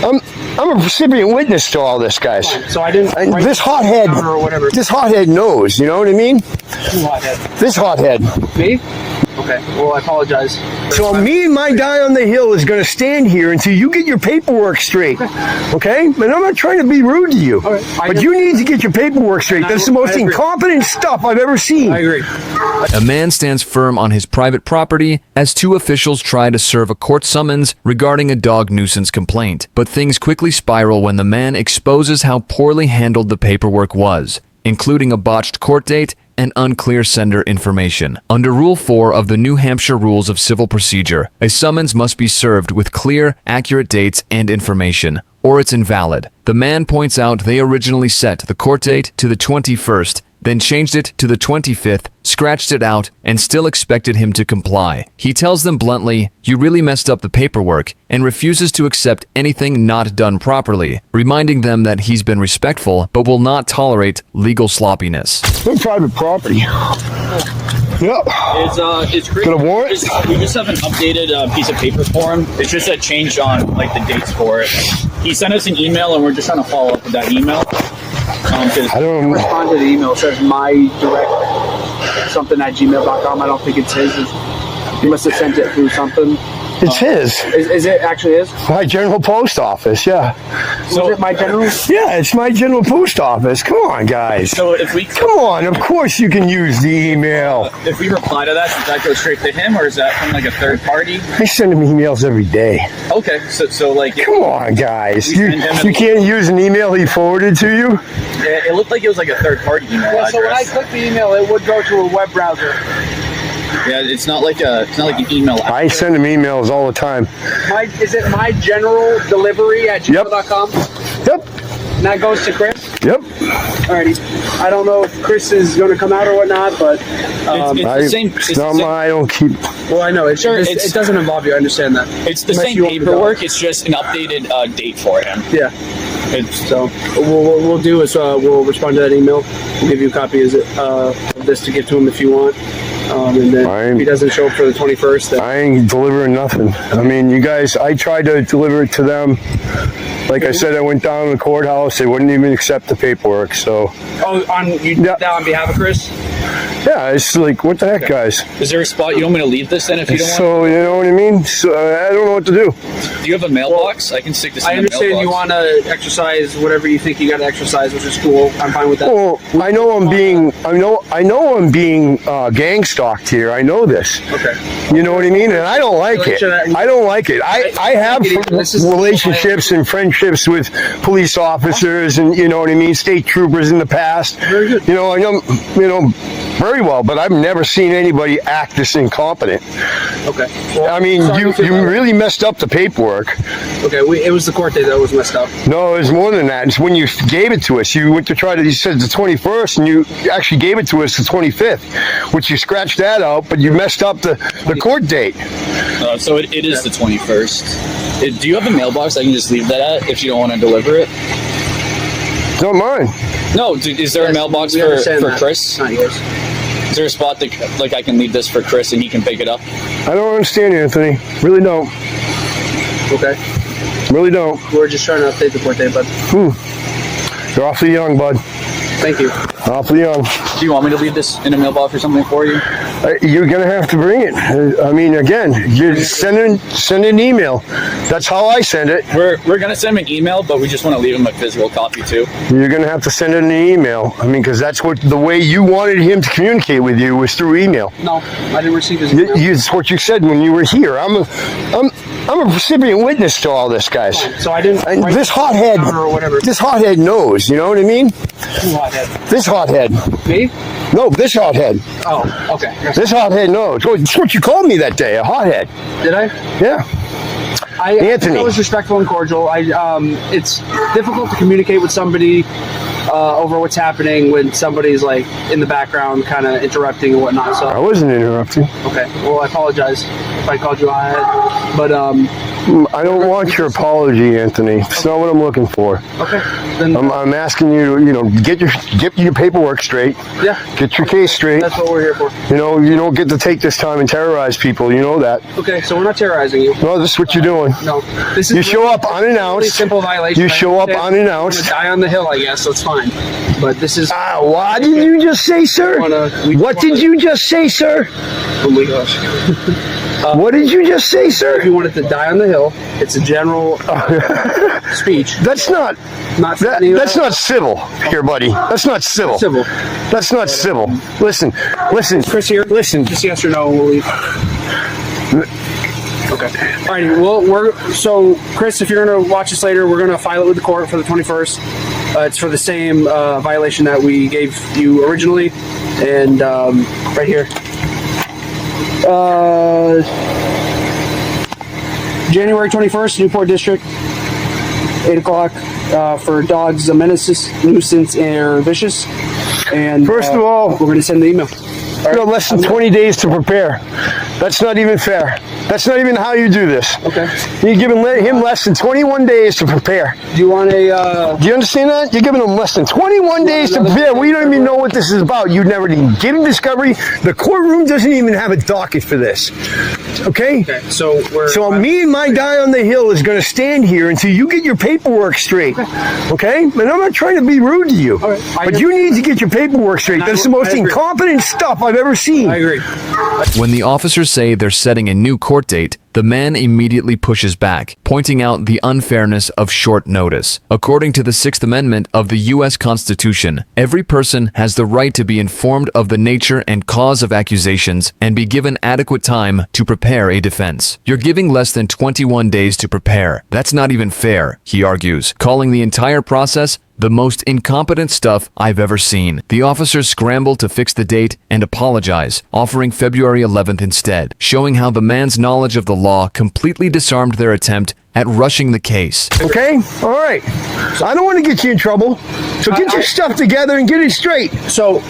I'm a recipient witness to all this, guys. So I didn't. This hothead, or whatever. this hothead knows. You know what I mean? Who hothead? This hothead. Me? Okay. Well, I apologize. So me and my guy on the hill is going to stand here until you get your paperwork straight. Okay? But I'm not trying to be rude to you. Right. But you need to get your paperwork straight. That's the most incompetent stuff I've ever seen. I agree. A man stands firm on his private property as two officials try to serve a court summons regarding a dog nuisance complaint. But things quickly spiral when the man exposes how poorly handled the paperwork was, including a botched court date and unclear sender information. Under Rule 4 of the New Hampshire Rules of Civil Procedure, a summons must be served with clear, accurate dates and information, or it's invalid. The man points out they originally set the court date to the 21st, then changed it to the 25th, scratched it out, and still expected him to comply. He tells them bluntly, "You really messed up the paperwork," and refuses to accept anything not done properly, reminding them that he's been respectful but will not tolerate legal sloppiness. It's private property. Yep. It's great. Got a warrant? We just have an updated piece of paper for him. It's just a change on like the dates for it. He sent us an email, and we're just trying to follow up with that email. I don't Respond to the email. It says my direct something at gmail.com. I don't think it's his. He must have sent it through something. It's his. Is it actually his? My general post office, yeah. So is it my general? Yeah, it's my general post office. Come on, guys. So if we Come on, of course you can use the email. if we reply to that, does that go straight to him, or is that from like a third party? I send him emails every day. Okay, so like Come on, guys. You send him can't use an email he forwarded to you? it looked like it was like a third party email Yeah, so when I address. click the email, it would go to a web browser. Yeah, it's not like an email. I send him emails all the time. Is it my general delivery at gmail.com? Yep. And that goes to Chris? Yep. Alrighty. I don't know if Chris is going to come out or whatnot, but It's the same. It's the same- I don't keep. well, I know it doesn't involve you. I understand that. It's the Unless same you want me to go. paperwork. It's just an updated date for him. Yeah. It's, So what we'll do is we'll respond to that email. We'll give you a copy of this to give to him if you want. And then if he doesn't show up for the 21st, then I ain't delivering nothing. I mean, you guys, I tried to deliver it to them. Like I said, I went down to the courthouse. They wouldn't even accept the paperwork. So, you did that on behalf of Chris? yeah, it's like, what the heck, guys? is there a spot you want me to leave this in if you don't want? So, you know what I mean? So, I don't know what to do. Do you have a mailbox? I can stick this in I the understand mailbox. you want to exercise whatever you think you got to exercise, which is cool. I'm fine with that. Well, I know I'm being gang stalked here. I know this. Okay. You know what I mean? And I don't like it. I don't like it. I have relationships and friendships with police officers and, you know what I mean, state troopers in the past. Very good. You know, I know, very well, but I've never seen anybody act this incompetent. Okay. I mean, you really messed up the paperwork. Okay, it was the court date that was messed up. No, it was more than that. It's when you gave it to us. You went to you said the 21st, and you actually gave it to us the 25th, which you scratched that out, but you messed up the court date. So it is the 21st. Do you have a mailbox I can just leave that at if you don't want to deliver it? Not mine. No, is there a mailbox We for understand that. Chris? Not yours. Is there a spot that like I can leave this for Chris and he can pick it up? I don't understand, Anthony. Really don't. Okay. Really don't. We're just trying to update the court date, bud. You're awfully young, bud. Thank you. Awfully young. Do you want me to leave this in a mailbox or something for you? You're gonna have to bring it. I mean, again, you send an email. That's how I send it. We're gonna send him an email, but we just want to leave him a physical copy too. You're gonna have to send it in an email. I mean, because that's what the way you wanted him to communicate with you was through email. No, I didn't receive his email. It's what you said when you were here. I'm a recipient witness to all this, guys. So I didn't. This hothead, or whatever. this hothead knows. You know what I mean? Who hothead? This hothead. Me? No, this hothead. Oh, okay. This hothead knows. It's what you called me that day, a hothead. Did I? Yeah. I was respectful and cordial. It's difficult to communicate with somebody over what's happening when somebody's like in the background, kind of interrupting and whatnot. So I wasn't interrupting. okay. Well, I apologize if I called you on it, but I don't want your apology, Anthony. It's not what I'm looking for. Okay. Then I'm asking you, get your paperwork straight. Yeah. Get your case straight. That's what we're here for. You don't get to take this time and terrorize people. You know that. Okay, so we're not terrorizing you. No, this is what you're doing. No. This is You show up really unannounced. simple violation. You show up unannounced. I'm gonna die on the hill, I guess. That's fine. But this is. What did you just say, sir? What did you just say, sir? Oh my gosh. What did you just say, sir? If you wanted to die on the hill, it's a general speech. That's not civil here, buddy. That's not civil. Civil. That's not civil. Listen, Chris here. listen. Just yes or no, and we'll leave. Okay. All right. Well, so Chris, if you're gonna watch this later, we're gonna file it with the court for the 21st. It's for the same violation that we gave you originally, and right here. January 21st, Newport District, 8 o'clock, for dogs, a menace, nuisance, and vicious. And First of all, we're going to send the email. You got less than 20 days to prepare. That's not even fair. That's not even how you do this. Okay. You're giving him less than 21 days to prepare. Do you want a... Do you understand that? You're giving him less than 21 days to prepare. We don't even know what this is about. You never even give him discovery. The courtroom doesn't even have a docket for this. Okay? Okay, so me and my guy on the hill is going to stand here until you get your paperwork straight. Okay? And I'm not trying to be rude to you. All right. But you need to get your paperwork straight. That's the most incompetent stuff I've ever seen. I agree. When the officers say they're setting a new court date, the man immediately pushes back, pointing out the unfairness of short notice. According to the Sixth Amendment of the U.S. Constitution, every person has the right to be informed of the nature and cause of accusations and be given adequate time to prepare a defense. You're giving less than 21 days to prepare. That's not even fair, he argues, calling the entire process the most incompetent stuff I've ever seen. The officers scramble to fix the date and apologize, offering February 11th instead, showing how the man's knowledge of the law completely disarmed their attempt at rushing the case. Okay? All right. I don't want to get you in trouble. So get your stuff together and get it straight. So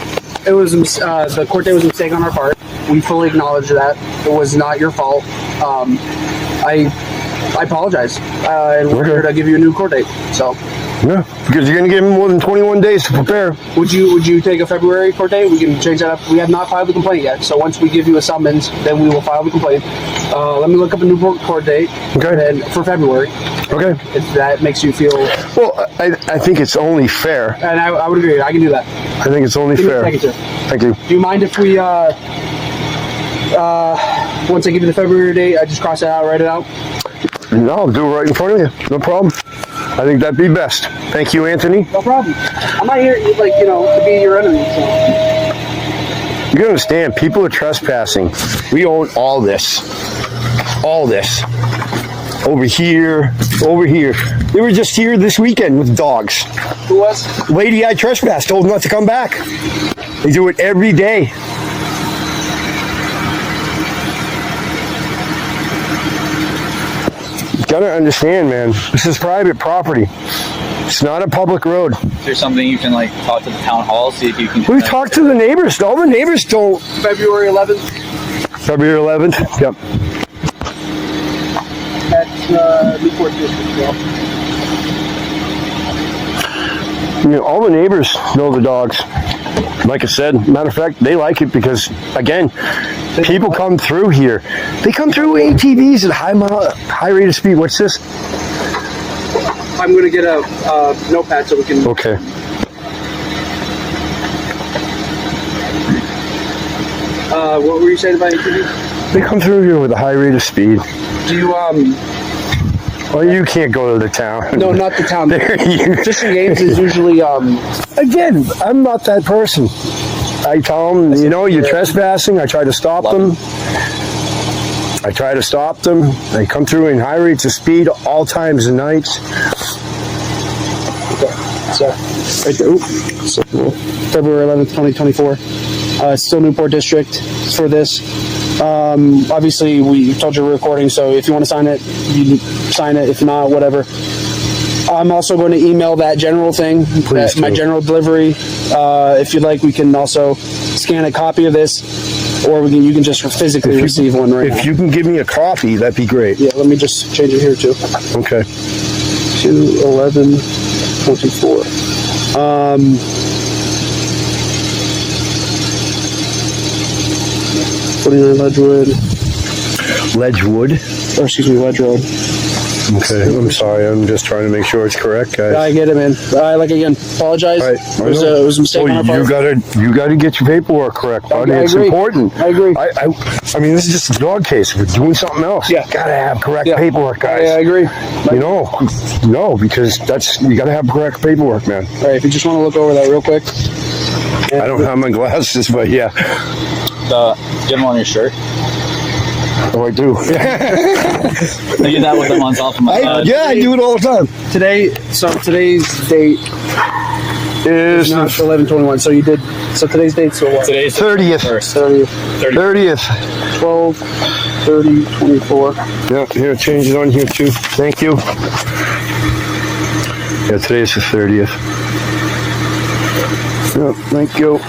it was the court date was a mistake on our part. We fully acknowledge that. It was not your fault. I apologize. And we're here to give you a new court date. So. Yeah, because you're going to give him more than 21 days to prepare. Would you take a February court date? We can change that up. We have not filed the complaint yet, so once we give you a summons, then we will file the complaint. Let me look up a new court date. Okay. And for February. Okay. If that makes you feel... Well, I think it's only fair. And I would agree. I can do that. I think it's only fair. Thank you, sir. Thank you. Do you mind if we, once I give you the February date, I just cross it out, write it out? No, I'll do it right in front of you. No problem. I think that'd be best. Thank you, Anthony. No problem. I'm not here, to be your enemy. So. You understand, people are trespassing. We own all this. All this. Over here. They were just here this weekend with dogs. Who was? Lady I trespassed, told them not to come back. They do it every day. You gotta understand, man. This is private property. It's not a public road. Is there something you can talk to the town hall, see if you can... We've talked to the neighbors. All the neighbors don't. February 11th. February 11th? Yep. At Newport District. All the neighbors know the dogs. Like I said, matter of fact, they like it because, again, people come through here. They come through ATVs at high rate of speed. What's this? I'm going to get a notepad so we can... Okay. What were you saying about ATVs? They come through here with a high rate of speed. Do you, Well, you can't go to the town. No, not the town. Fishing games is usually, Again, I'm not that person. I tell them, you're trespassing. I try to stop them. They come through in high rates of speed all times and nights. Okay. So, right there. February 11th, 2024. Still Newport District for this. Obviously, we told you we're recording, so if you want to sign it, you sign it. If not, whatever. I'm also going to email that general thing, my general delivery. If you'd like, we can also scan a copy of this or you can just physically receive one right now. If you can give me a copy, that'd be great. Yeah, let me just change it here too. Okay. 2/11/24. 49 Ledgewood. Ledge Road. Okay, I'm sorry. I'm just trying to make sure it's correct, guys. I get it, man. Apologize. Right, It was a mistake on our part. You gotta get your paperwork correct, buddy. I It's agree. important. I agree. I mean, this is just a dog case. We're doing something else. Yeah. Gotta have correct paperwork, guys. I agree. Because you gotta have correct paperwork, man. All right, if you just want to look over that real quick. I don't have my glasses, but yeah. Do you have them on your shirt? Oh, I do. I do that with them on top of my head. I do it all the time. Today's date Is not the 11/21. So you did. So today's date's what? Today's 30th. 30th, 30th. 12/30/24. Yeah, here, change it on here too. Thank you. Yeah, today's the 30th. Yeah, thank you.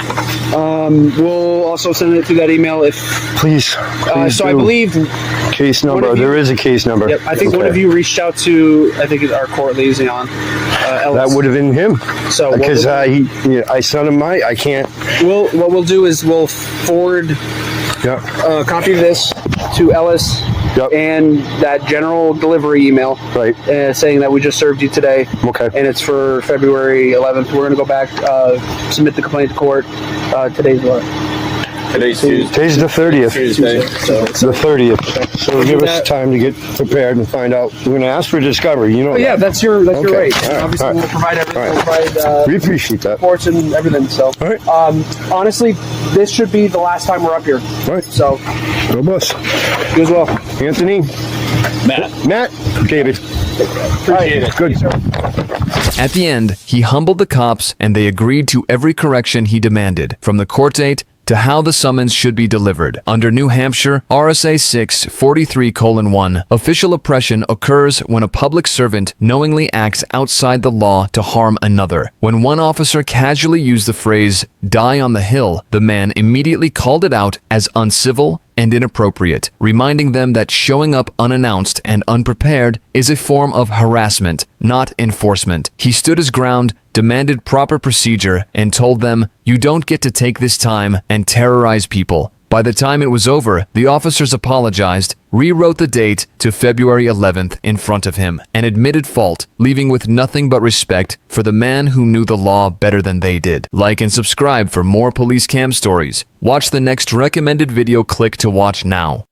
We'll also send it to that email if. Please. So I do. believe. Case number. you- There is a case number. Yep, I think one Okay. of you reached out to our court liaison, Ellis. That would have been him. So what Because we'll- I sent him I can't. what we'll do is we'll forward Yeah. a copy of this to Ellis Yep. and that general delivery email, Right. saying that we just served you today. Okay. And it's for February 11th. We're going to go back, submit the complaint to court. Today's what? Today's Tuesday. Today's the 30th. Tuesday. So, It's the 30th. So give us that- time to get prepared and find out. We're going to ask for discovery. You know. yeah, that. that's your Okay. right. All right. Obviously, All right. we'll provide everything. All We'll right. provide We appreciate that. reports and everything. So, All right. honestly, this should be the last time we're up here. All right. So, Go bus. you as well. Anthony. Matt. David. Appreciate it. Good. At the end, he humbled the cops and they agreed to every correction he demanded, from the court date to how the summons should be delivered. Under New Hampshire RSA 643:1, official oppression occurs when a public servant knowingly acts outside the law to harm another. When one officer casually used the phrase "die on the hill," the man immediately called it out as uncivil and inappropriate, reminding them that showing up unannounced and unprepared is a form of harassment, not enforcement. He stood his ground, demanded proper procedure, and told them, "You don't get to take this time and terrorize people." By the time it was over, the officers apologized, rewrote the date to February 11th in front of him, and admitted fault, leaving with nothing but respect for the man who knew the law better than they did. Like and subscribe for more police cam stories. Watch the next recommended video. Click to watch now.